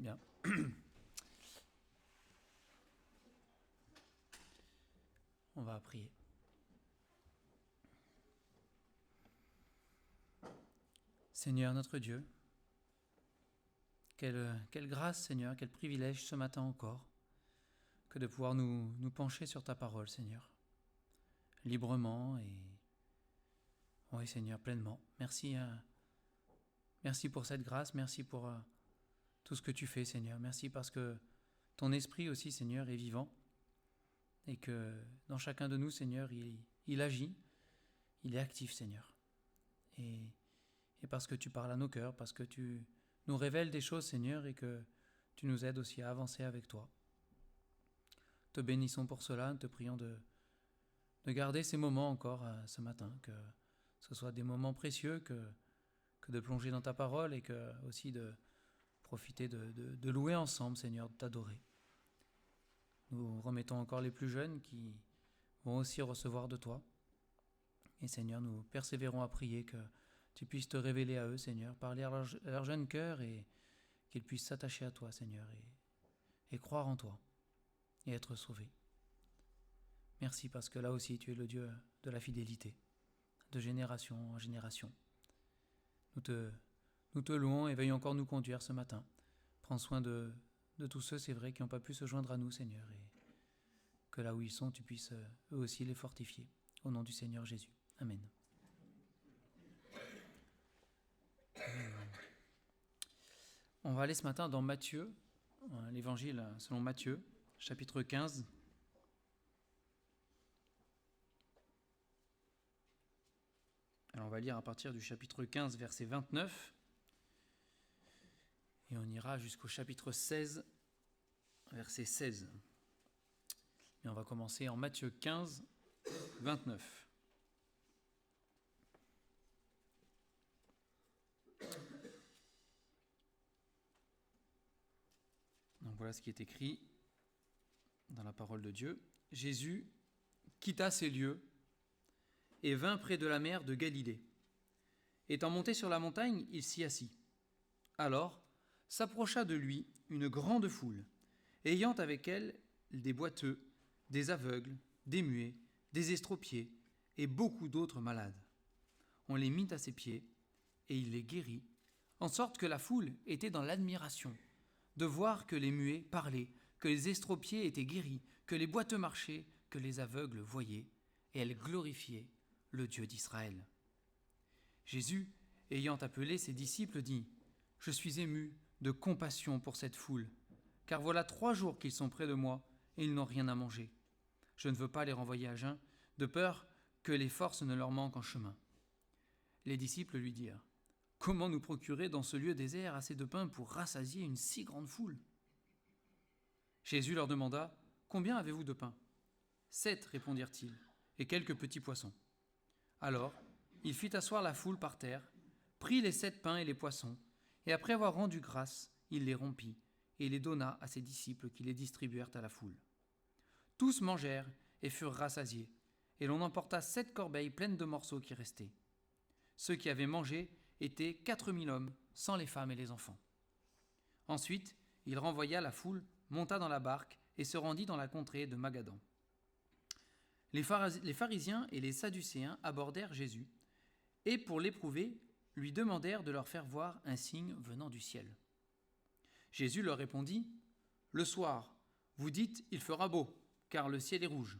Bien. On va prier. Seigneur notre Dieu, quelle grâce, Seigneur, quel privilège ce matin encore, que de pouvoir nous pencher sur ta parole, Seigneur, librement et, oui, Seigneur, pleinement. Merci pour cette grâce, merci pour tout ce que tu fais, Seigneur. Merci parce que ton esprit aussi, Seigneur, est vivant et que dans chacun de nous, Seigneur, il agit, il est actif, Seigneur. Et parce que tu parles à nos cœurs, parce que tu nous révèles des choses, Seigneur, et que tu nous aides aussi à avancer avec toi. Te bénissons pour cela, te prions de garder ces moments encore ce matin, que ce soit des moments précieux, que de plonger dans ta parole et que aussi de profiter de louer ensemble, Seigneur, de t'adorer. Nous remettons encore les plus jeunes qui vont aussi recevoir de toi. Et Seigneur, nous persévérons à prier que tu puisses te révéler à eux, Seigneur, parler à leur jeune cœur et qu'ils puissent s'attacher à toi, Seigneur, et croire en toi et être sauvés. Merci parce que là aussi tu es le Dieu de la fidélité, de génération en génération. Nous te louons et veuillez encore nous conduire ce matin. Prends soin de tous ceux, c'est vrai, qui n'ont pas pu se joindre à nous, Seigneur, et que là où ils sont, tu puisses eux aussi les fortifier. Au nom du Seigneur Jésus. Amen. On va aller ce matin dans Matthieu, l'évangile selon Matthieu, chapitre 15. Alors on va lire à partir du chapitre 15, verset 29. Et on ira jusqu'au chapitre 16, verset 16. Et on va commencer en Matthieu 15, 29. Donc voilà ce qui est écrit dans la parole de Dieu. Jésus quitta ces lieux et vint près de la mer de Galilée. Étant monté sur la montagne, il s'y assit. Alors s'approcha de lui une grande foule, ayant avec elle des boiteux, des aveugles, des muets, des estropiés et beaucoup d'autres malades. On les mit à ses pieds et il les guérit, en sorte que la foule était dans l'admiration de voir que les muets parlaient, que les estropiés étaient guéris, que les boiteux marchaient, que les aveugles voyaient, et elle glorifiait le Dieu d'Israël. Jésus, ayant appelé ses disciples, dit : « Je suis ému de compassion pour cette foule, car voilà 3 jours qu'ils sont près de moi, et ils n'ont rien à manger. Je ne veux pas les renvoyer à jeun, de peur que les forces ne leur manquent en chemin. » Les disciples lui dirent : « Comment nous procurer dans ce lieu désert assez de pain pour rassasier une si grande foule ?» Jésus leur demanda : « Combien avez-vous de pain ? » « 7, répondirent-ils, et quelques petits poissons. Alors, il fit asseoir la foule par terre, prit les 7 pains et les poissons, et après avoir rendu grâce, il les rompit, et les donna à ses disciples qui les distribuèrent à la foule. Tous mangèrent et furent rassasiés, et l'on emporta 7 corbeilles pleines de morceaux qui restaient. Ceux qui avaient mangé étaient 4000 hommes, sans les femmes et les enfants. Ensuite, il renvoya la foule, monta dans la barque et se rendit dans la contrée de Magadan. Les pharisiens et les sadducéens abordèrent Jésus et, pour l'éprouver, lui demandèrent de leur faire voir un signe venant du ciel. Jésus leur répondit : « Le soir, vous dites « il fera beau », car le ciel est rouge.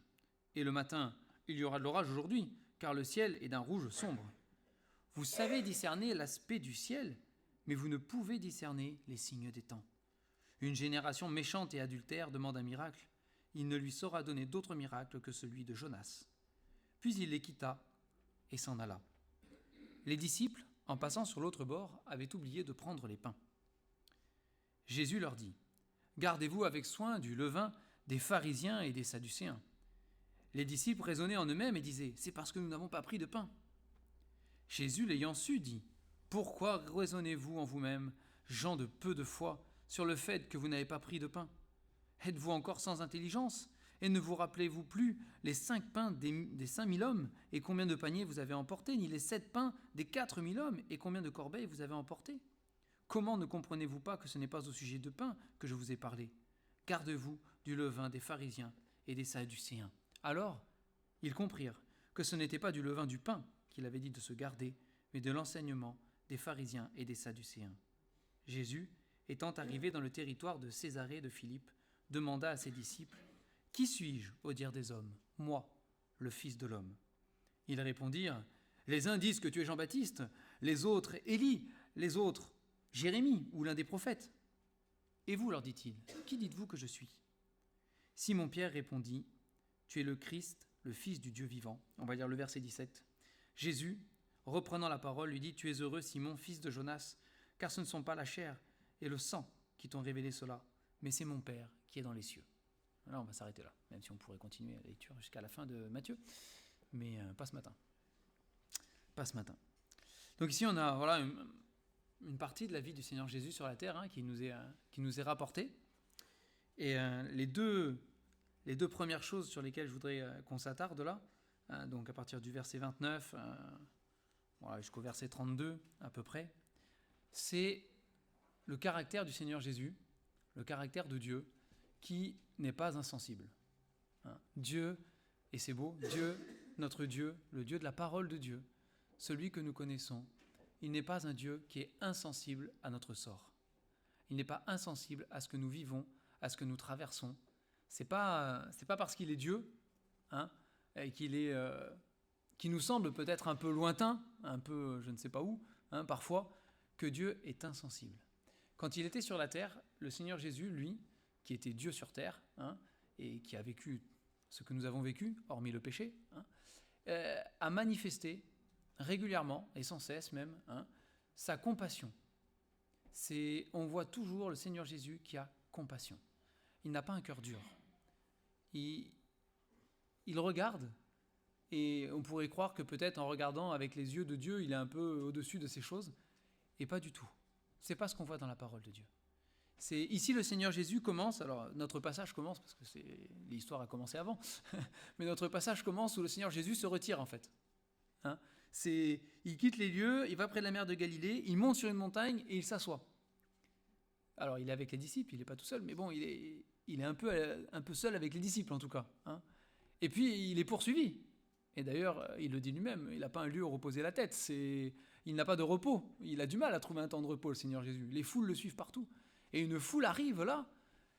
Et le matin, « il y aura de l'orage aujourd'hui, car le ciel est d'un rouge sombre. » Vous savez discerner l'aspect du ciel, mais vous ne pouvez discerner les signes des temps. Une génération méchante et adultère demande un miracle. Il ne lui saura donner d'autre miracle que celui de Jonas. Puis il les quitta et s'en alla. Les disciples, en passant sur l'autre bord, avaient oublié de prendre les pains. Jésus leur dit : « Gardez-vous avec soin du levain des pharisiens et des sadducéens. » Les disciples raisonnaient en eux-mêmes et disaient : « C'est parce que nous n'avons pas pris de pain. » Jésus, l'ayant su, dit : « Pourquoi raisonnez-vous en vous-même, gens de peu de foi, sur le fait que vous n'avez pas pris de pain ? Êtes-vous encore sans intelligence ? Et ne vous rappelez-vous plus les 5 pains des 5000 hommes et combien de paniers vous avez emportés, ni les 7 pains des 4000 hommes et combien de corbeilles vous avez emportés ? Comment ne comprenez-vous pas que ce n'est pas au sujet de pain que je vous ai parlé ? Gardez-vous du levain des pharisiens et des sadducéens. » Alors, ils comprirent que ce n'était pas du levain du pain qu'il avait dit de se garder, mais de l'enseignement des pharisiens et des sadducéens. Jésus, étant arrivé dans le territoire de Césarée de Philippe, demanda à ses disciples : « Qui suis-je au dire des hommes ? Moi, le Fils de l'homme. » Ils répondirent : « Les uns disent que tu es Jean-Baptiste, les autres Élie, les autres Jérémie ou l'un des prophètes. » « Et vous, leur dit-il, qui dites-vous que je suis ? » Simon-Pierre répondit : « Tu es le Christ, le Fils du Dieu vivant. » On va lire le verset 17. Jésus, reprenant la parole, lui dit : « Tu es heureux, Simon, fils de Jonas, car ce ne sont pas la chair et le sang qui t'ont révélé cela, mais c'est mon Père qui est dans les cieux. » Là, on va s'arrêter là, même si on pourrait continuer la lecture jusqu'à la fin de Matthieu, mais pas ce matin. Pas ce matin. Donc ici, on a une partie de la vie du Seigneur Jésus sur la terre qui nous est rapportée. Et les deux premières choses sur lesquelles je voudrais qu'on s'attarde là, donc à partir du verset 29 jusqu'au verset 32 à peu près, c'est le caractère du Seigneur Jésus, le caractère de Dieu, qui n'est pas insensible. Dieu, et c'est beau, Dieu, notre Dieu, le Dieu de la parole de Dieu, celui que nous connaissons, il n'est pas un Dieu qui est insensible à notre sort. Il n'est pas insensible à ce que nous vivons, à ce que nous traversons. C'est pas parce qu'il est Dieu, et qui nous semble peut-être un peu lointain, un peu je ne sais pas où, parfois, que Dieu est insensible. Quand il était sur la terre, le Seigneur Jésus, lui, qui était Dieu sur terre, et qui a vécu ce que nous avons vécu, hormis le péché, a manifesté régulièrement, et sans cesse même, sa compassion. On voit toujours le Seigneur Jésus qui a compassion. Il n'a pas un cœur dur. Il regarde, et on pourrait croire que peut-être en regardant avec les yeux de Dieu, il est un peu au-dessus de ces choses, et pas du tout. C'est pas ce qu'on voit dans la parole de Dieu. Ici, le Seigneur Jésus commence, alors notre passage commence, parce que l'histoire a commencé avant, mais notre passage commence où le Seigneur Jésus se retire en fait. Il quitte les lieux, il va près de la mer de Galilée, il monte sur une montagne et il s'assoit. Alors il est avec les disciples, il n'est pas tout seul, mais bon, il est un peu seul avec les disciples en tout cas. Et puis il est poursuivi. Et d'ailleurs, il le dit lui-même, il n'a pas un lieu où reposer la tête, il n'a pas de repos, il a du mal à trouver un temps de repos, le Seigneur Jésus. Les foules le suivent partout. Et une foule arrive là,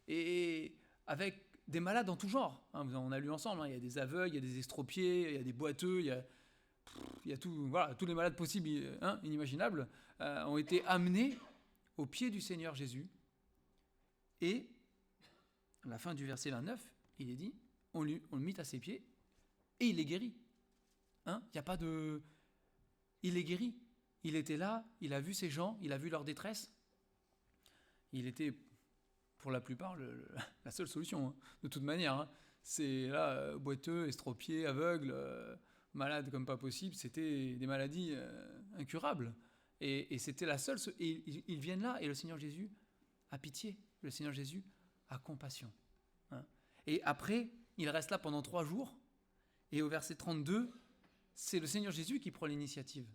et avec des malades en tout genre. On a lu ensemble, il y a des aveugles, il y a des estropiés, il y a des boiteux, il y a tout, tous les malades possibles, inimaginables, ont été amenés au pied du Seigneur Jésus. Et à la fin du verset 29, il est dit, on le mit à ses pieds et il est guéri. Il n'y a pas de... Il est guéri. Il était là, il a vu ces gens, il a vu leur détresse. Il était, pour la plupart, la seule solution, de toute manière. C'est là, boiteux, estropié, aveugle, malade comme pas possible, c'était des maladies incurables. Et c'était la seule... Et ils viennent là, et le Seigneur Jésus a pitié. Le Seigneur Jésus a compassion. Et après, il reste là pendant 3 jours, et au verset 32, c'est le Seigneur Jésus qui prend l'initiative.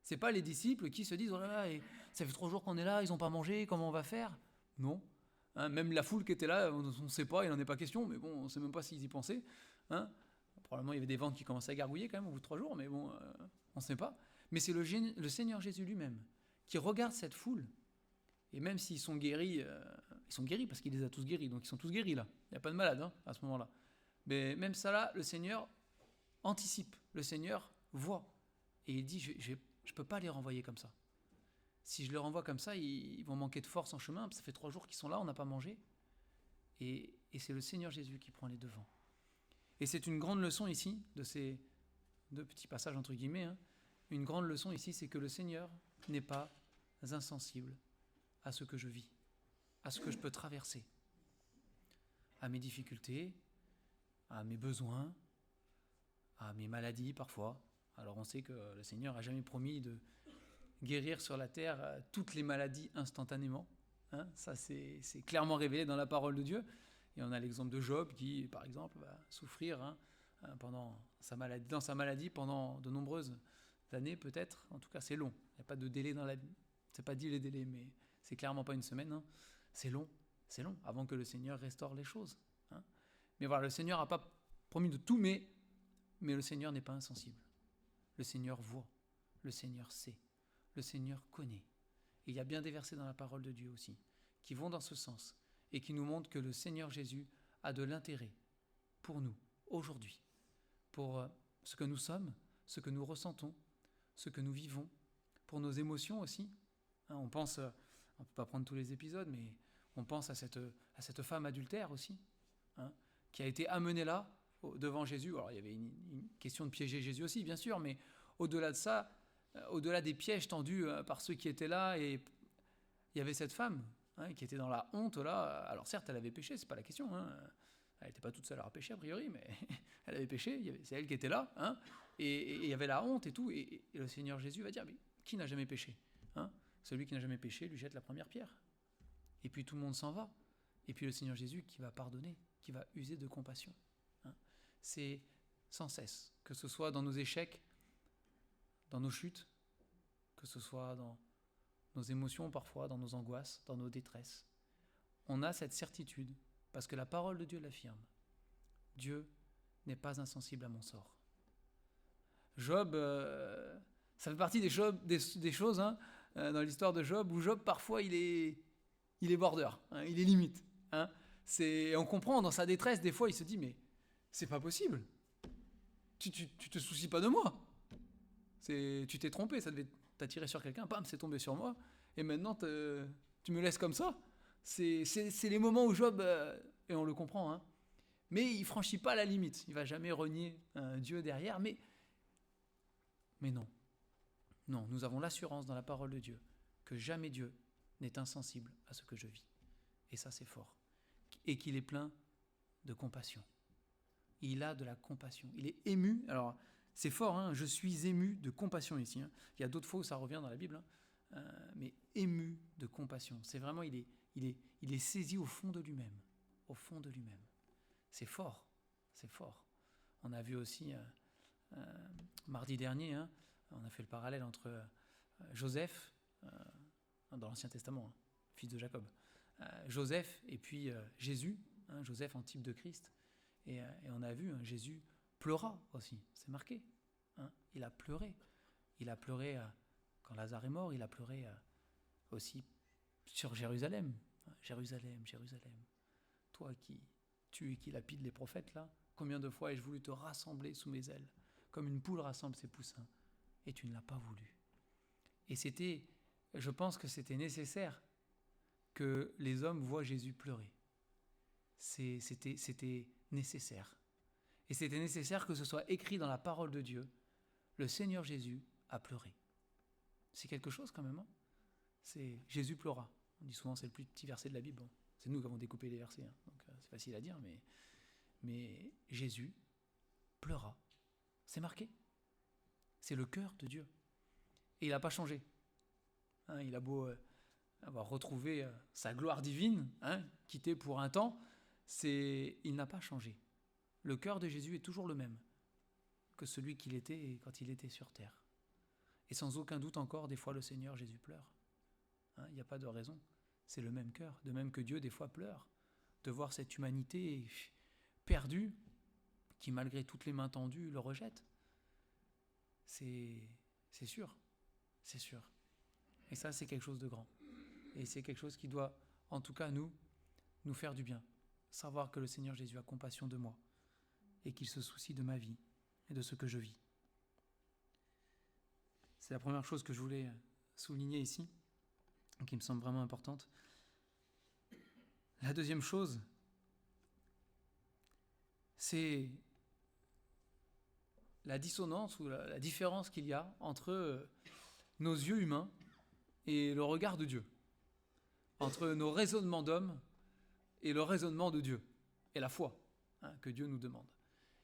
C'est pas les disciples qui se disent « Oh là là, et ça fait 3 jours qu'on est là, ils n'ont pas mangé, comment on va faire ?» Non. Même la foule qui était là, on ne sait pas, il n'en est pas question, mais bon, on ne sait même pas s'ils y pensaient. Probablement, il y avait des ventres qui commençaient à gargouiller quand même au bout de 3 jours, mais bon, on ne sait pas. Mais c'est le Seigneur Jésus lui-même qui regarde cette foule. Et même s'ils sont guéris, parce qu'il les a tous guéris, donc ils sont tous guéris là. Il n'y a pas de malade à ce moment-là. Mais même ça là, le Seigneur anticipe, le Seigneur voit. Et il dit, je ne peux pas les renvoyer comme ça. Si je les renvoie comme ça, ils vont manquer de force en chemin, ça fait 3 jours qu'ils sont là, on n'a pas mangé. Et c'est le Seigneur Jésus qui prend les devants. Et c'est une grande leçon ici, de ces 2 petits passages entre guillemets, une grande leçon ici, c'est que le Seigneur n'est pas insensible à ce que je vis, à ce que je peux traverser, à mes difficultés, à mes besoins, à mes maladies parfois. Alors on sait que le Seigneur n'a jamais promis de guérir sur la terre toutes les maladies instantanément. Ça c'est clairement révélé dans la parole de Dieu. Et on a l'exemple de Job qui, par exemple, va souffrir dans sa maladie pendant de nombreuses années peut-être. En tout cas, c'est long. Il n'y a pas de délai dans la vie. c'est pas dit les délais, mais c'est clairement pas une semaine. Hein. C'est long, avant que le Seigneur restaure les choses. Hein. Mais voilà, le Seigneur n'a pas promis de tout, mais le Seigneur n'est pas insensible. Le Seigneur voit, le Seigneur sait, le Seigneur connaît. Et il y a bien des versets dans la parole de Dieu aussi, qui vont dans ce sens, et qui nous montrent que le Seigneur Jésus a de l'intérêt pour nous, aujourd'hui, pour ce que nous sommes, ce que nous ressentons, ce que nous vivons, pour nos émotions aussi. Hein, on pense, on ne peut pas prendre tous les épisodes, mais on pense à cette femme adultère aussi, hein, qui a été amenée là, devant Jésus. Alors il y avait une question de piéger Jésus aussi, bien sûr, mais au-delà de ça, au-delà des pièges tendus par ceux qui étaient là, et il y avait cette femme hein, qui était dans la honte là. Alors certes, elle avait péché, c'est pas la question. Hein. Elle n'était pas toute seule à avoir péché a priori, mais elle avait péché. C'est elle qui était là, hein, et il y avait la honte et tout. Et le Seigneur Jésus va dire, mais qui n'a jamais péché hein? Celui qui n'a jamais péché lui jette la première pierre. Et puis tout le monde s'en va. Et puis le Seigneur Jésus qui va pardonner, qui va user de compassion. Hein. C'est sans cesse, que ce soit dans nos échecs, dans nos chutes, que ce soit dans nos émotions parfois, dans nos angoisses, dans nos détresses. On a cette certitude, parce que la parole de Dieu l'affirme. Dieu n'est pas insensible à mon sort. Job, ça fait partie des choses hein, dans l'histoire de Job, où Job parfois il est border, hein, il est limite. Hein. On comprend dans sa détresse, des fois il se dit, mais c'est pas possible. Tu te soucies pas de moi. Tu t'es trompé, ça devait t'attirer sur quelqu'un, bam, c'est tombé sur moi, et maintenant tu me laisses comme ça. C'est les moments où Job, et on le comprend, hein, mais il franchit pas la limite, il va jamais renier Dieu derrière, mais non, nous avons l'assurance dans la parole de Dieu que jamais Dieu n'est insensible à ce que je vis, et ça c'est fort, et qu'il est plein de compassion. Il a de la compassion, il est ému. Alors c'est fort, hein, je suis ému de compassion ici. Hein. Il y a d'autres fois où ça revient dans la Bible, hein, mais ému de compassion. C'est vraiment, il est saisi au fond de lui-même. Au fond de lui-même. C'est fort, c'est fort. On a vu aussi, mardi dernier, hein, on a fait le parallèle entre Joseph, dans l'Ancien Testament, hein, fils de Jacob, Joseph et puis Jésus, hein, Joseph en type de Christ. Et on a vu, hein, Jésus pleura aussi, c'est marqué. Hein, il a pleuré. Il a pleuré quand Lazare est mort, il a pleuré aussi sur Jérusalem. Hein, Jérusalem, Jérusalem, toi qui tues et qui lapides les prophètes, là, combien de fois ai-je voulu te rassembler sous mes ailes, comme une poule rassemble ses poussins, et tu ne l'as pas voulu. Et je pense que c'était nécessaire que les hommes voient Jésus pleurer. C'était nécessaire. Et c'était nécessaire que ce soit écrit dans la parole de Dieu. Le Seigneur Jésus a pleuré. C'est quelque chose quand même. Hein. C'est Jésus pleura. On dit souvent c'est le plus petit verset de la Bible. Bon, c'est nous qui avons découpé les versets, hein. Donc c'est facile à dire, mais Jésus pleura. C'est marqué. C'est le cœur de Dieu. Et il n'a pas changé. Hein, il a beau avoir retrouvé sa gloire divine, hein, quitté pour un temps, il n'a pas changé. Le cœur de Jésus est toujours le même que celui qu'il était quand il était sur terre. Et sans aucun doute encore, des fois le Seigneur Jésus pleure. Il n'y a pas de raison. C'est le même cœur, de même que Dieu des fois pleure, de voir cette humanité perdue, qui malgré toutes les mains tendues le rejette. C'est sûr, c'est sûr. Et ça, c'est quelque chose de grand. Et c'est quelque chose qui doit, en tout cas nous faire du bien. Savoir que le Seigneur Jésus a compassion de moi et qu'il se soucie de ma vie et de ce que je vis. C'est la première chose que je voulais souligner ici, qui me semble vraiment importante. La deuxième chose, c'est la dissonance ou la différence qu'il y a entre nos yeux humains et le regard de Dieu, entre nos raisonnements d'hommes et le raisonnement de Dieu, et la foi que Dieu nous demande.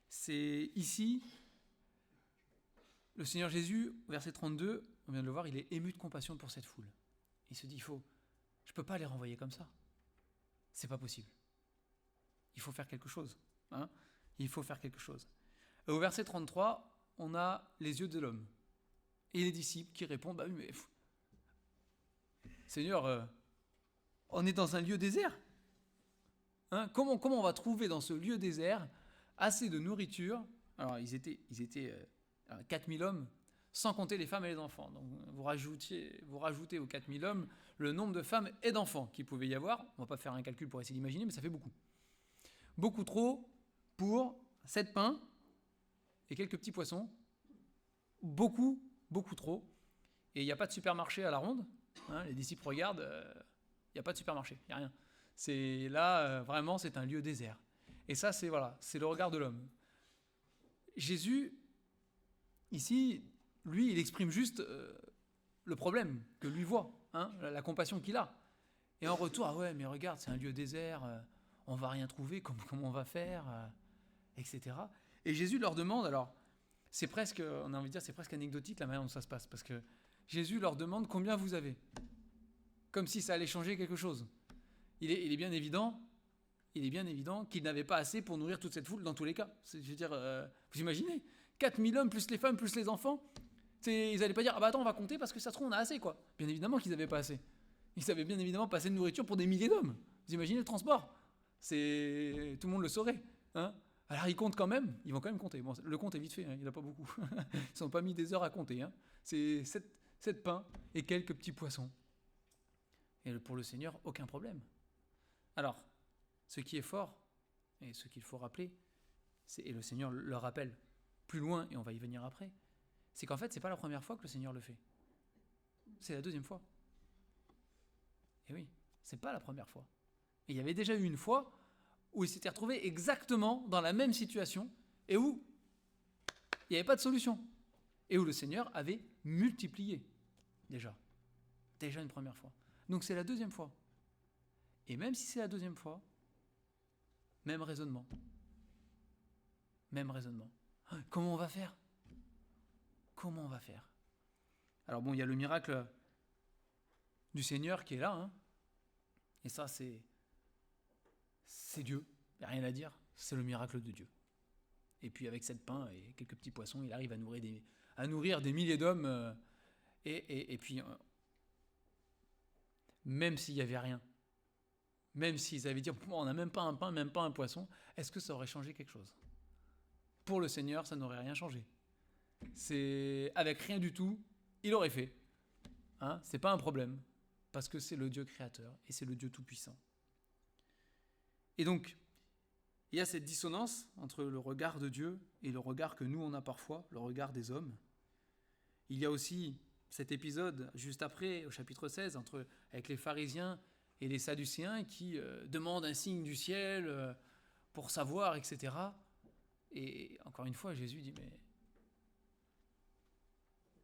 C'est ici, le Seigneur Jésus, verset 32, on vient de le voir, il est ému de compassion pour cette foule. Il se dit, je ne peux pas les renvoyer comme ça. C'est pas possible. Il faut faire quelque chose. Hein, il faut faire quelque chose. Et au verset 33, on a les yeux de l'homme et les disciples qui répondent, bah oui, mais Seigneur, on est dans un lieu désert. Hein, comment on va trouver dans ce lieu désert assez de nourriture? Alors, ils étaient 4000 hommes, sans compter les femmes et les enfants. Donc, vous rajoutez aux 4000 hommes le nombre de femmes et d'enfants qu'il pouvait y avoir. On ne va pas faire un calcul pour essayer d'imaginer, mais ça fait beaucoup. Beaucoup trop pour 7 pains et quelques petits poissons. Beaucoup trop. Et il n'y a pas de supermarché à la ronde. Hein, les disciples regardent, il n'y a pas de supermarché, il n'y a rien. C'est là, vraiment, c'est un lieu désert. Et ça, c'est le regard de l'homme. Jésus, ici, lui, il exprime juste le problème que lui voit, hein, la compassion qu'il a. Et en retour, ah ouais, mais regarde, c'est un lieu désert, on va rien trouver, comment on va faire, etc. Et Jésus leur demande, alors, c'est presque, on a envie de dire, c'est presque anecdotique la manière dont ça se passe, parce que Jésus leur demande combien vous avez, comme si ça allait changer quelque chose. Il est bien évident qu'il n'avait pas assez pour nourrir toute cette foule dans tous les cas. Je veux dire, vous imaginez 4000 hommes, plus les femmes, plus les enfants. Ils n'allaient pas dire, ah bah attends, on va compter parce que ça se trouve, on a assez, quoi. Bien évidemment qu'ils n'avaient pas assez. Ils avaient bien évidemment pas assez de nourriture pour des milliers d'hommes. Vous imaginez le transport? Tout le monde le saurait. Hein, alors ils comptent quand même, ils vont quand même compter. Bon, le compte est vite fait, hein, il n'y en a pas beaucoup. Ils n'ont pas mis des heures à compter. Hein. C'est 7 pains et quelques petits poissons. Et pour le Seigneur, aucun problème. Alors, ce qui est fort, et ce qu'il faut rappeler, et le Seigneur le rappelle plus loin, et on va y venir après, c'est qu'en fait, ce n'est pas la première fois que le Seigneur le fait. C'est la deuxième fois. Et oui, ce n'est pas la première fois. Et il y avait déjà eu une fois où il s'était retrouvé exactement dans la même situation, et où il n'y avait pas de solution. Et où le Seigneur avait multiplié, déjà une première fois. Donc c'est la deuxième fois. Et même si c'est la deuxième fois, même raisonnement. Comment on va faire? Alors bon, il y a le miracle du Seigneur qui est là. Hein. Et ça, c'est Dieu. Il n'y a rien à dire. C'est le miracle de Dieu. Et puis avec 7 pains et quelques petits poissons, il arrive à nourrir des milliers d'hommes. Et puis, même s'il n'y avait rien, même s'ils avaient dit on n'a même pas un pain, même pas un poisson, est-ce que ça aurait changé quelque chose? Pour le Seigneur, ça n'aurait rien changé. Avec rien du tout, il aurait fait. Hein, c'est pas un problème, parce que c'est le Dieu créateur et c'est le Dieu tout-puissant. Et donc, il y a cette dissonance entre le regard de Dieu et le regard que nous on a parfois, le regard des hommes. Il y a aussi cet épisode juste après, au chapitre 16, avec les pharisiens et les sadducéens qui demandent un signe du ciel pour savoir, etc. Et encore une fois, Jésus dit, mais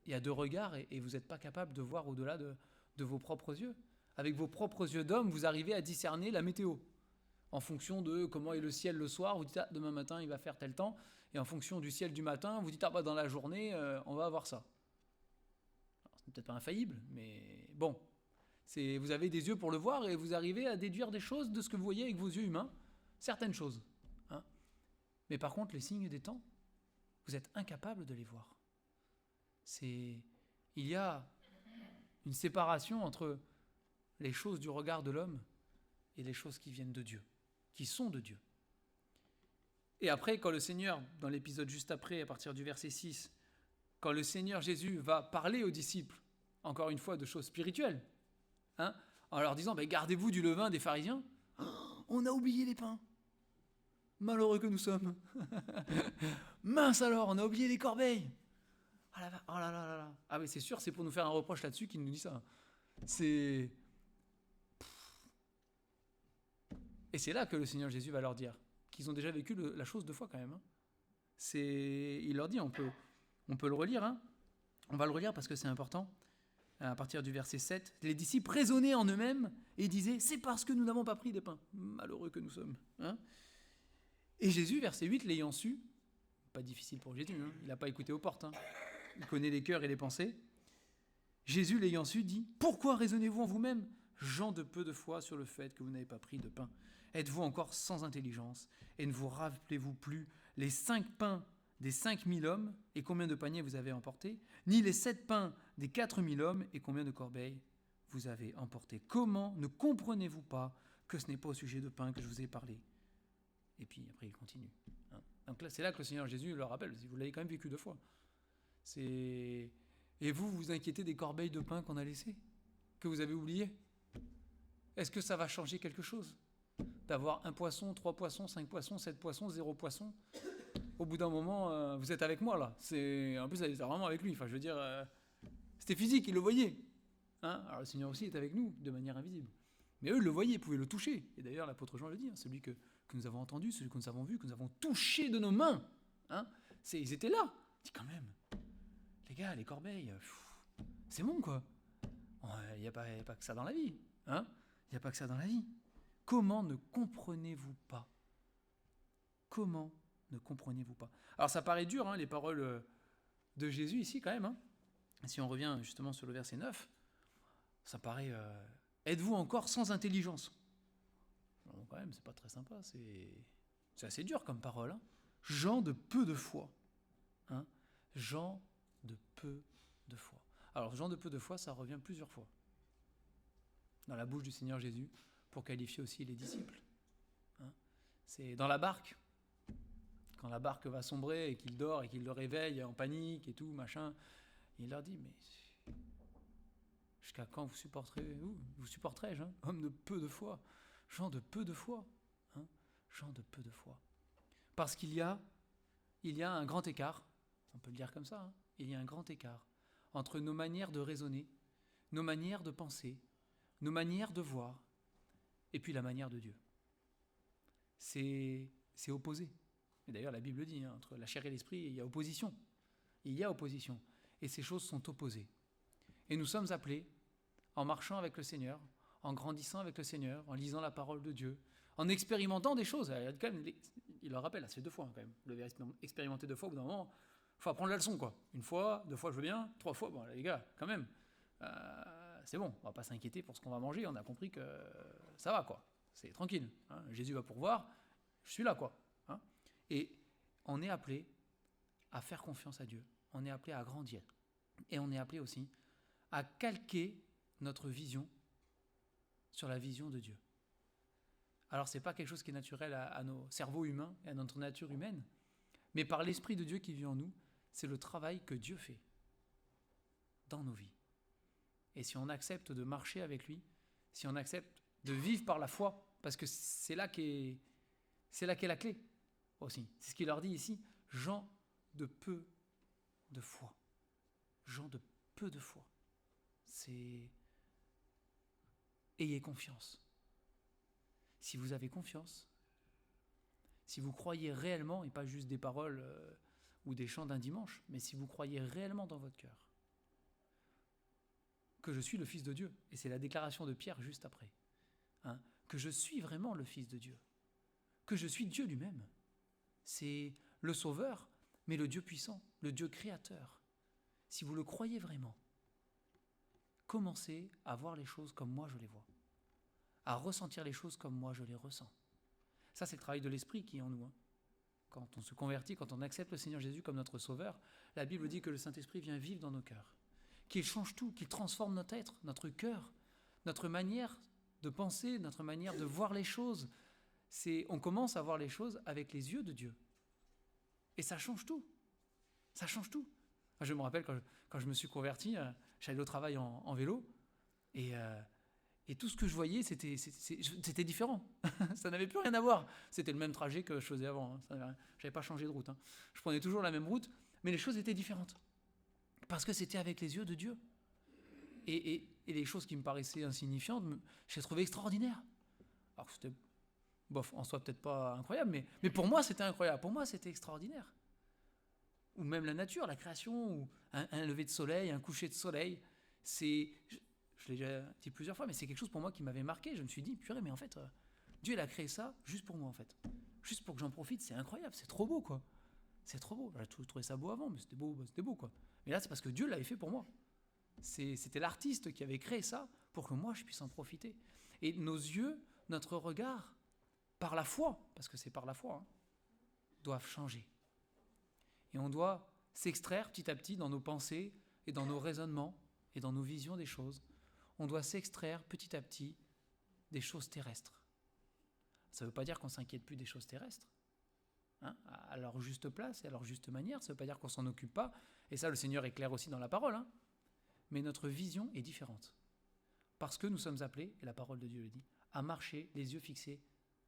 il y a 2 regards et vous n'êtes pas capable de voir au-delà de vos propres yeux. Avec vos propres yeux d'homme, vous arrivez à discerner la météo. En fonction de comment est le ciel le soir, vous dites, ah, demain matin, il va faire tel temps. Et en fonction du ciel du matin, vous dites, ah, bah, dans la journée, on va avoir ça. Alors, c'est peut-être pas infaillible, mais bon. Vous avez des yeux pour le voir et vous arrivez à déduire des choses de ce que vous voyez avec vos yeux humains. Certaines choses. Hein. Mais par contre, les signes des temps, vous êtes incapable de les voir. Il y a une séparation entre les choses du regard de l'homme et les choses qui viennent de Dieu, qui sont de Dieu. Et après, quand le Seigneur, dans l'épisode juste après, à partir du verset 6, quand le Seigneur Jésus va parler aux disciples, encore une fois, de choses spirituelles, hein, en leur disant, gardez-vous du levain des pharisiens, on a oublié les pains. Malheureux que nous sommes. Mince alors, on a oublié les corbeilles. Oh là là. Ah oui, c'est sûr, c'est pour nous faire un reproche là-dessus qu'il nous dit ça. Et c'est là que le Seigneur Jésus va leur dire qu'ils ont déjà vécu la chose 2 fois quand même. Hein. Il leur dit, on peut le relire, hein. On va le relire parce que c'est important. À partir du verset 7, les disciples raisonnaient en eux-mêmes et disaient, c'est parce que nous n'avons pas pris des pains. Malheureux que nous sommes. Hein. Et Jésus, verset 8, l'ayant su, pas difficile pour Jésus, hein, il n'a pas écouté aux portes, hein, il connaît les cœurs et les pensées. Jésus, l'ayant su, dit, pourquoi raisonnez-vous en vous-même, gens de peu de foi, sur le fait que vous n'avez pas pris de pain? Êtes-vous encore sans intelligence et ne vous rappelez-vous plus les 5 pains des 5000 hommes et combien de paniers vous avez emportés, ni les 7 pains des 4000 hommes et combien de corbeilles vous avez emporté. Comment ne comprenez-vous pas que ce n'est pas au sujet de pain que je vous ai parlé? Et puis après il continue. Donc là, c'est là que le Seigneur Jésus le rappelle, vous l'avez quand même vécu 2 fois. Et vous vous inquiétez des corbeilles de pain qu'on a laissées, que vous avez oubliées? Est-ce que ça va changer quelque chose d'avoir 1 poisson, 3 poissons, 5 poissons, 7 poissons, 0 poisson? Au bout d'un moment, vous êtes avec moi là. En plus, c'est vraiment avec lui. Enfin, je veux dire, c'était physique, ils le voyaient. Alors le Seigneur aussi est avec nous de manière invisible. Mais eux le voyaient, ils pouvaient le toucher. Et d'ailleurs, l'apôtre Jean le dit, celui que nous avons entendu, celui que nous avons vu, que nous avons touché de nos mains. Ils étaient là. Il dit quand même, les gars, les corbeilles, c'est bon quoi. Il n'y a pas que ça dans la vie. Il n'y a pas que ça dans la vie. Comment ne comprenez-vous pas? Comment ne comprenez-vous pas? Alors ça paraît dur, les paroles de Jésus ici quand même. Si on revient justement sur le verset 9, ça paraît... êtes-vous encore sans intelligence? Alors, quand même, c'est pas très sympa, c'est assez dur comme parole. Gens de peu de foi. Gens de peu de foi. Alors, gens de peu de foi, ça revient plusieurs fois dans la bouche du Seigneur Jésus pour qualifier aussi les disciples. C'est dans la barque. Quand la barque va sombrer et qu'il dort et qu'il le réveille en panique et tout, machin, il leur dit, mais jusqu'à quand vous supporterai-je, homme de peu de foi, gens de peu de foi, gens de peu de foi. Parce qu'il y a un grand écart, on peut le dire comme ça, il y a un grand écart entre nos manières de raisonner, nos manières de penser, nos manières de voir, et puis la manière de Dieu. C'est opposé. Et d'ailleurs, la Bible dit, entre la chair et l'esprit, il y a opposition. Il y a opposition. Et ces choses sont opposées. Et nous sommes appelés, en marchant avec le Seigneur, en grandissant avec le Seigneur, en lisant la parole de Dieu, en expérimentant des choses. Il le rappelle, c'est 2 fois quand même. Le expérimenter 2 fois, au bout d'un moment, il faut apprendre la leçon, quoi. 1 fois, 2 fois, je veux bien, 3 fois, bon, les gars, quand même, c'est bon, on va pas s'inquiéter pour ce qu'on va manger, on a compris que ça va, quoi. C'est tranquille. Jésus va pourvoir, je suis là, quoi. Et on est appelé à faire confiance à Dieu. On est appelé à grandir. Et on est appelé aussi à calquer notre vision sur la vision de Dieu. Alors, ce n'est pas quelque chose qui est naturel à nos cerveaux humains et à notre nature humaine, mais par l'Esprit de Dieu qui vit en nous, c'est le travail que Dieu fait dans nos vies. Et si on accepte de marcher avec lui, si on accepte de vivre par la foi, parce que c'est là qu'est la clé aussi. C'est ce qu'il leur dit ici, gens de peu de foi. Gens de peu de foi. Ayez confiance. Si vous avez confiance, si vous croyez réellement, et pas juste des paroles ou des chants d'un dimanche, mais si vous croyez réellement dans votre cœur que je suis le Fils de Dieu, et c'est la déclaration de Pierre juste après, que je suis vraiment le Fils de Dieu, que je suis Dieu lui-même. C'est le Sauveur, mais le Dieu puissant, le Dieu créateur. Si vous le croyez vraiment, commencez à voir les choses comme moi je les vois, à ressentir les choses comme moi je les ressens. Ça, c'est le travail de l'Esprit qui est en nous. Quand on se convertit, quand on accepte le Seigneur Jésus comme notre Sauveur, la Bible dit que le Saint-Esprit vient vivre dans nos cœurs, qu'il change tout, qu'il transforme notre être, notre cœur, notre manière de penser, notre manière de voir les choses. On commence à voir les choses avec les yeux de Dieu. Et ça change tout. Ça change tout. Je me rappelle quand je me suis converti, j'allais au travail en vélo, et tout ce que je voyais, c'était différent. Ça n'avait plus rien à voir. C'était le même trajet que je faisais avant. Je n'avais pas changé de route. Je prenais toujours la même route, mais les choses étaient différentes. Parce que c'était avec les yeux de Dieu. Et les choses qui me paraissaient insignifiantes, je les trouvais extraordinaires. Alors que c'était, en soi peut-être pas incroyable, mais pour moi c'était incroyable. Pour moi c'était extraordinaire. Ou même la nature, la création, ou un lever de soleil, un coucher de soleil. Je l'ai déjà dit plusieurs fois, mais c'est quelque chose pour moi qui m'avait marqué. Je me suis dit, purée, mais en fait, Dieu il a créé ça juste pour moi, en fait. Juste pour que j'en profite, c'est incroyable, c'est trop beau, quoi. C'est trop beau. J'ai trouvé ça beau avant, mais c'était beau, quoi. Mais là, c'est parce que Dieu l'avait fait pour moi. C'était l'artiste qui avait créé ça pour que moi, je puisse en profiter. Et nos yeux, notre regard, par la foi, parce que c'est par la foi, doivent changer. Et on doit s'extraire petit à petit dans nos pensées et dans nos raisonnements et dans nos visions des choses. on doit s'extraire petit à petit des choses terrestres. Ça ne veut pas dire qu'on ne s'inquiète plus des choses terrestres, hein, à leur juste place et à leur juste manière. Ça ne veut pas dire qu'on ne s'en occupe pas. Et ça, le Seigneur est clair aussi dans la parole. Hein. Mais notre vision est différente. Parce que nous sommes appelés, et la parole de Dieu le dit, à marcher les yeux fixés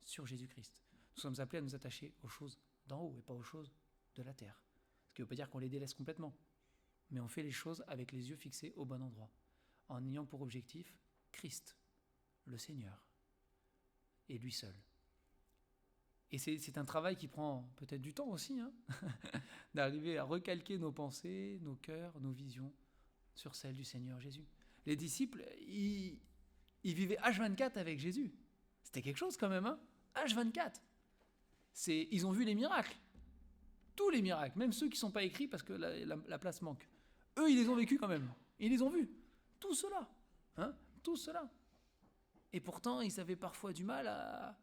sur Jésus-Christ. Nous sommes appelés à nous attacher aux choses d'en haut et pas aux choses de la terre. Ce qui ne veut pas dire qu'on les délaisse complètement. Mais on fait les choses avec les yeux fixés au bon endroit, en ayant pour objectif Christ, le Seigneur, et lui seul. Et c'est un travail qui prend peut-être du temps aussi, hein, d'arriver à recalquer nos pensées, nos cœurs, nos visions sur celles du Seigneur Jésus. Les disciples, ils vivaient H24 avec Jésus. C'était quelque chose quand même, hein, H24. Ils ont vu les miracles, tous les miracles, même ceux qui ne sont pas écrits parce que la place manque. Eux, ils les ont vécus quand même, ils les ont vus, tout cela, hein, tout cela. Et pourtant, ils avaient parfois du mal à...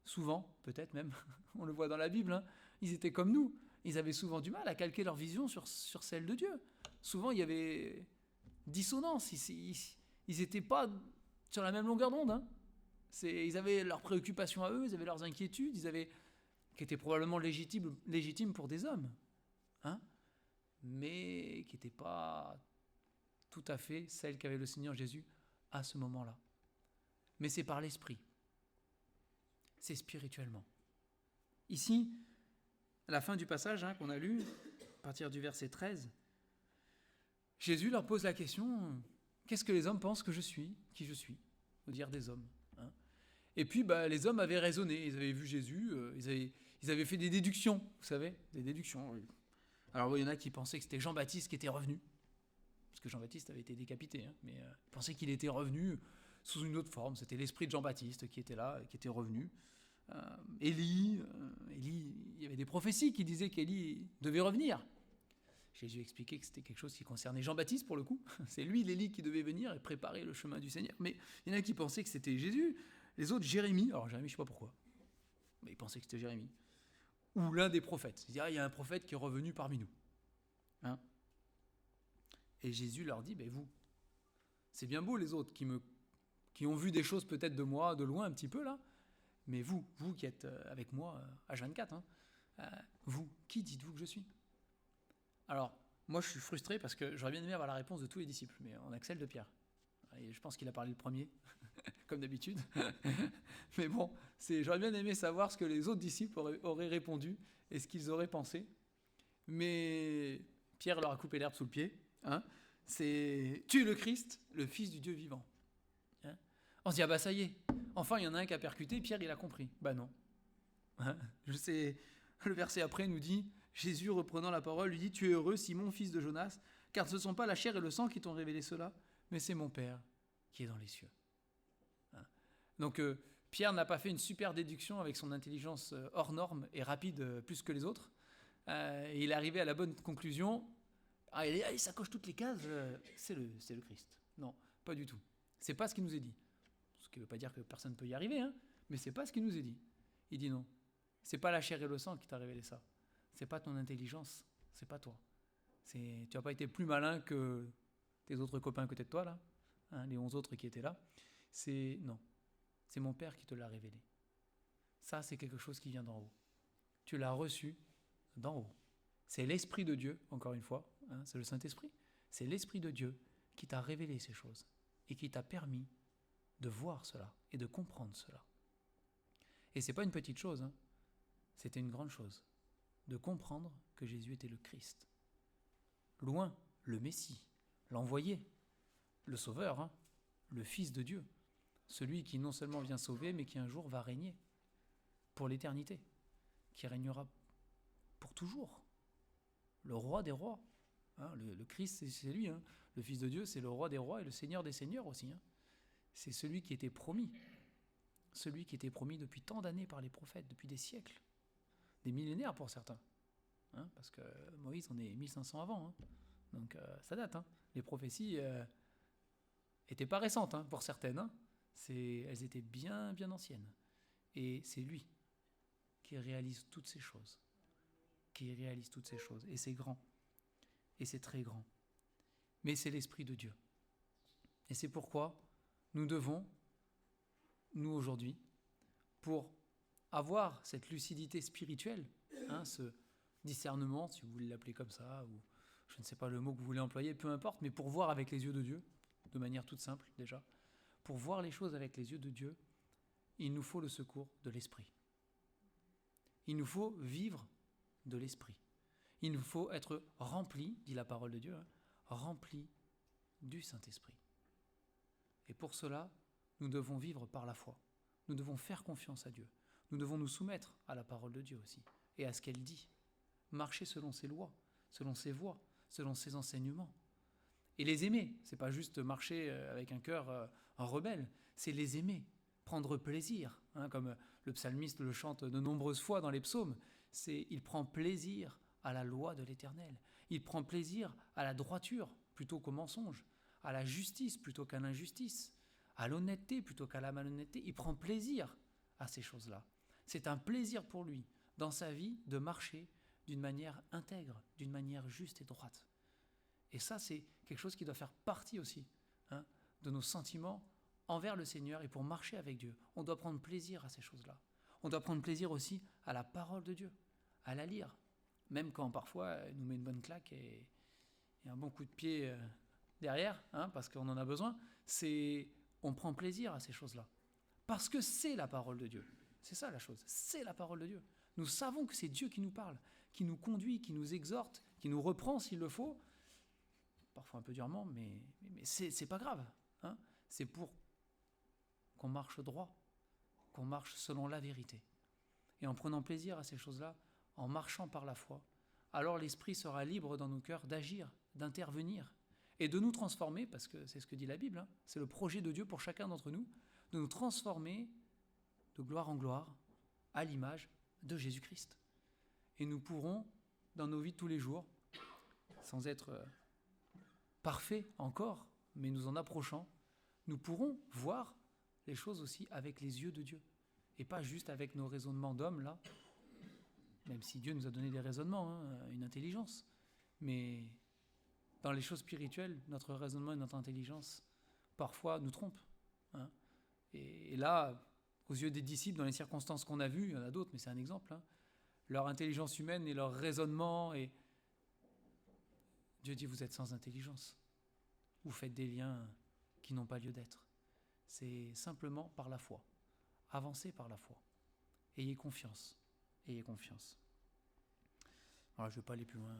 Souvent, peut-être même, on le voit dans la Bible, hein, ils étaient comme nous, ils avaient souvent du mal à calquer leur vision sur celle de Dieu. Souvent, il y avait dissonance, ils n'étaient pas sur la même longueur d'onde. Hein. Ils avaient leurs préoccupations à eux, ils avaient leurs inquiétudes, qui étaient probablement légitimes pour des hommes, hein, mais qui n'étaient pas tout à fait celles qu'avait le Seigneur Jésus à ce moment-là. Mais c'est par l'Esprit. C'est spirituellement. Ici, à la fin du passage qu'on a lu, à partir du verset 13, Jésus leur pose la question, qu'est-ce que les hommes pensent que je suis, qui je suis, au dire des hommes, hein. Et puis les hommes avaient raisonné, ils avaient vu Jésus, ils avaient fait des déductions, vous savez, des déductions. Oui. Alors il y en a qui pensaient que c'était Jean-Baptiste qui était revenu, parce que Jean-Baptiste avait été décapité, hein, mais ils pensaient qu'il était revenu sous une autre forme, c'était l'esprit de Jean-Baptiste qui était là, qui était revenu. Élie, il y avait des prophéties qui disaient qu'Élie devait revenir. Jésus expliquait que c'était quelque chose qui concernait Jean-Baptiste pour le coup. C'est lui, l'Élie, qui devait venir et préparer le chemin du Seigneur. Mais il y en a qui pensaient que c'était Jésus. Les autres, Jérémie. Alors Jérémie, je ne sais pas pourquoi. Mais ils pensaient que c'était Jérémie. Ou l'un des prophètes. C'est-à-dire, il y a un prophète qui est revenu parmi nous. Hein? Et Jésus leur dit, vous, c'est bien beau les autres qui ont vu des choses peut-être de moi, de loin un petit peu là, mais vous qui êtes avec moi H24, vous, qui dites-vous que je suis ? Alors, moi je suis frustré parce que j'aurais bien aimé avoir la réponse de tous les disciples, mais on a que celle de Pierre. Et je pense qu'il a parlé le premier, comme d'habitude. Mais bon, j'aurais bien aimé savoir ce que les autres disciples auraient répondu et ce qu'ils auraient pensé. Mais Pierre leur a coupé l'herbe sous le pied. Hein, c'est « Tu es le Christ, le Fils du Dieu vivant. Hein » On se dit « Ah ça y est, enfin il y en a un qui a percuté, Pierre il a compris. » Non. Hein, le verset après nous dit, Jésus reprenant la parole lui dit « Tu es heureux Simon, fils de Jonas, car ce ne sont pas la chair et le sang qui t'ont révélé cela, mais c'est mon Père qui est dans les cieux. » Hein. Donc Pierre n'a pas fait une super déduction avec son intelligence hors norme et rapide plus que les autres. Et il est arrivé à la bonne conclusion. Ça coche toutes les cases, c'est le Christ. Non, pas du tout. C'est pas ce qui nous est dit. Ce qui ne veut pas dire que personne ne peut y arriver, hein, mais c'est pas ce qui nous est dit. Il dit non. C'est pas la chair et le sang qui t'a révélé ça. C'est pas ton intelligence, c'est pas toi. Tu n'as pas été plus malin que tes autres copains côté de toi, là, hein, les 11 autres qui étaient là. Non. C'est mon Père qui te l'a révélé. Ça, c'est quelque chose qui vient d'en haut. Tu l'as reçu d'en haut. C'est l'Esprit de Dieu, encore une fois, hein, c'est le Saint-Esprit. C'est l'Esprit de Dieu qui t'a révélé ces choses et qui t'a permis de voir cela et de comprendre cela. Et ce n'est pas une petite chose, hein. C'était une grande chose, de comprendre que Jésus était le Christ. Loin, le Messie, l'envoyé, le Sauveur, hein, le Fils de Dieu, celui qui non seulement vient sauver, mais qui un jour va régner pour l'éternité, qui régnera pour toujours. Le roi des rois. Hein, le Christ, c'est lui. Hein. Le Fils de Dieu, c'est le roi des rois et le Seigneur des seigneurs aussi. Hein. C'est celui qui était promis. Celui qui était promis depuis tant d'années par les prophètes, depuis des siècles. Des millénaires pour certains. Hein, parce que Moïse, on est 1500 avant. Hein. Donc ça date. Hein. Les prophéties n'étaient pas récentes hein, pour certaines. Hein. Elles étaient bien, bien anciennes. Et c'est lui qui réalise toutes ces choses. Et c'est grand. Et c'est très grand. Mais c'est l'Esprit de Dieu. Et c'est pourquoi nous devons, nous aujourd'hui, pour avoir cette lucidité spirituelle, ce discernement, si vous voulez l'appeler comme ça, ou je ne sais pas le mot que vous voulez employer, peu importe, mais pour voir avec les yeux de Dieu, de manière toute simple déjà, pour voir les choses avec les yeux de Dieu, il nous faut le secours de l'Esprit. Il nous faut vivre de l'Esprit. Il nous faut être remplis, dit la parole de Dieu, remplis du Saint-Esprit. Et pour cela, nous devons vivre par la foi. Nous devons faire confiance à Dieu. Nous devons nous soumettre à la parole de Dieu aussi, et à ce qu'elle dit. Marcher selon ses lois, selon ses voies, selon ses enseignements. Et les aimer, c'est pas juste marcher avec un cœur en rebelle, c'est les aimer, prendre plaisir, comme le psalmiste le chante de nombreuses fois dans les psaumes. Il prend plaisir à la loi de l'Éternel. Il prend plaisir à la droiture plutôt qu'au mensonge, à la justice plutôt qu'à l'injustice, à l'honnêteté plutôt qu'à la malhonnêteté. Il prend plaisir à ces choses-là. C'est un plaisir pour lui, dans sa vie, de marcher d'une manière intègre, d'une manière juste et droite. Et ça, c'est quelque chose qui doit faire partie aussi de nos sentiments envers le Seigneur et pour marcher avec Dieu. On doit prendre plaisir à ces choses-là. On doit prendre plaisir aussi à la parole de Dieu, à la lire, même quand parfois elle nous met une bonne claque et un bon coup de pied derrière, parce qu'on en a besoin. On prend plaisir à ces choses-là. Parce que c'est la parole de Dieu. C'est ça la chose, c'est la parole de Dieu. Nous savons que c'est Dieu qui nous parle, qui nous conduit, qui nous exhorte, qui nous reprend s'il le faut, parfois un peu durement, mais c'est pas grave. C'est pour qu'on marche droit, qu'on marche selon la vérité. Et en prenant plaisir à ces choses-là, en marchant par la foi, alors l'Esprit sera libre dans nos cœurs d'agir, d'intervenir et de nous transformer, parce que c'est ce que dit la Bible, c'est le projet de Dieu pour chacun d'entre nous, de nous transformer de gloire en gloire à l'image de Jésus-Christ. Et nous pourrons, dans nos vies de tous les jours, sans être parfaits encore, mais nous en approchant, nous pourrons voir les choses aussi avec les yeux de Dieu, et pas juste avec nos raisonnements d'hommes, là, même si Dieu nous a donné des raisonnements, une intelligence, mais dans les choses spirituelles, notre raisonnement et notre intelligence, parfois, nous trompent. Et là, aux yeux des disciples, dans les circonstances qu'on a vues, il y en a d'autres, mais c'est un exemple, leur intelligence humaine et leur raisonnement, et Dieu dit, vous êtes sans intelligence. Vous faites des liens qui n'ont pas lieu d'être. C'est simplement par la foi. Avancez par la foi. Ayez confiance. Ayez confiance. Alors, je ne vais pas aller plus loin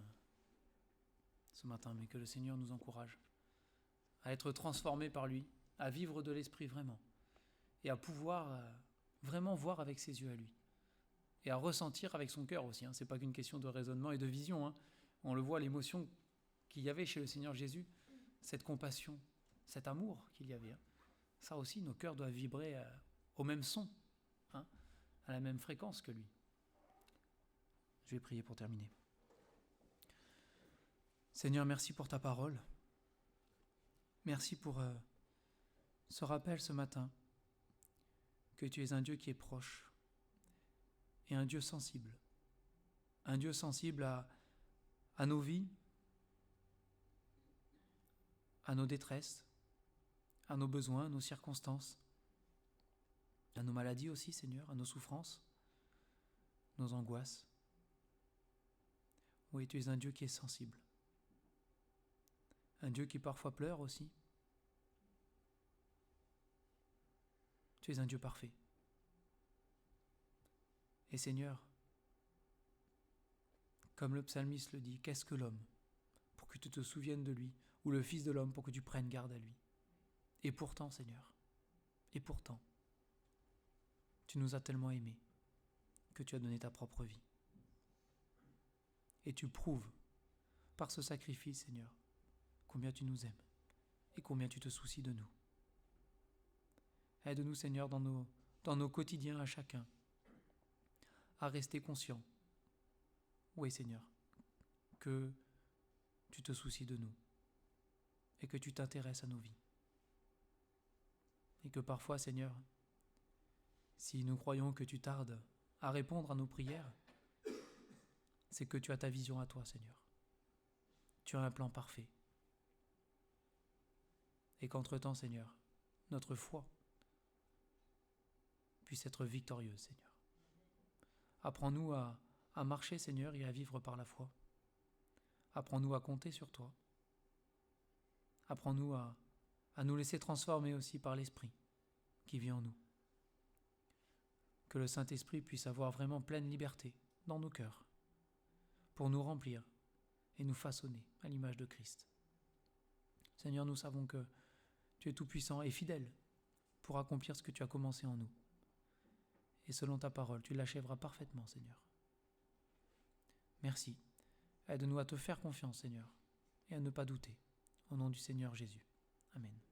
ce matin, mais que le Seigneur nous encourage à être transformés par lui, à vivre de l'Esprit vraiment, et à pouvoir vraiment voir avec ses yeux à lui, et à ressentir avec son cœur aussi. C'est pas qu'une question de raisonnement et de vision. On le voit, l'émotion qu'il y avait chez le Seigneur Jésus, cette compassion, cet amour qu'il y avait. Ça aussi, nos cœurs doivent vibrer au même son, à la même fréquence que lui. Je vais prier pour terminer. Seigneur, merci pour ta parole. Merci pour ce rappel ce matin que tu es un Dieu qui est proche et un Dieu sensible. Un Dieu sensible à nos vies, à nos détresses, à nos besoins, à nos circonstances, à nos maladies aussi, Seigneur, à nos souffrances, nos angoisses. Oui, tu es un Dieu qui est sensible. Un Dieu qui parfois pleure aussi. Tu es un Dieu parfait. Et Seigneur, comme le psalmiste le dit, qu'est-ce que l'homme pour que tu te souviennes de lui, ou le Fils de l'homme pour que tu prennes garde à lui? Et pourtant, Seigneur, et pourtant, tu nous as tellement aimés que tu as donné ta propre vie. Et tu prouves par ce sacrifice, Seigneur, combien tu nous aimes et combien tu te soucies de nous. Aide-nous, Seigneur, dans nos quotidiens à chacun, à rester conscients, oui, Seigneur, que tu te soucies de nous et que tu t'intéresses à nos vies. Et que parfois, Seigneur, si nous croyons que tu tardes à répondre à nos prières, c'est que tu as ta vision à toi, Seigneur. Tu as un plan parfait. et qu'entre-temps, Seigneur, notre foi puisse être victorieuse, Seigneur. Apprends-nous à marcher, Seigneur, et à vivre par la foi. Apprends-nous à compter sur toi. Apprends-nous à nous laisser transformer aussi par l'Esprit qui vit en nous. Que le Saint-Esprit puisse avoir vraiment pleine liberté dans nos cœurs pour nous remplir et nous façonner à l'image de Christ. Seigneur, nous savons que tu es tout-puissant et fidèle pour accomplir ce que tu as commencé en nous. Et selon ta parole, tu l'achèveras parfaitement, Seigneur. Merci. Aide-nous à te faire confiance, Seigneur, et à ne pas douter. Au nom du Seigneur Jésus. Amen.